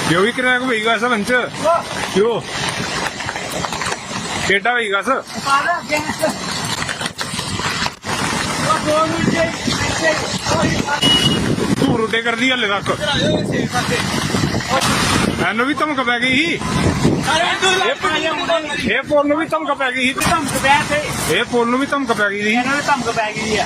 여기 किराया को vehiga सा लंच यो केटा vehiga सा तू रोटे कर दी हले तक एनु भी धमक पै गई ही ਇਹ ਪੁੱਲ ਨੂੰ ਵੀ ਧਮਕ ਪੈ ਗਈ ਸੀ ਧਮਕ ਪਿਆ ਤੇ ਇਹ ਪੁੱਲ ਨੂੰ ਵੀ ਧਮਕ ਪੈ ਗਈ ਸੀ ਇਹਨਾਂ ਨੂੰ ਧਮਕ ਪੈ ਗਈ ਆ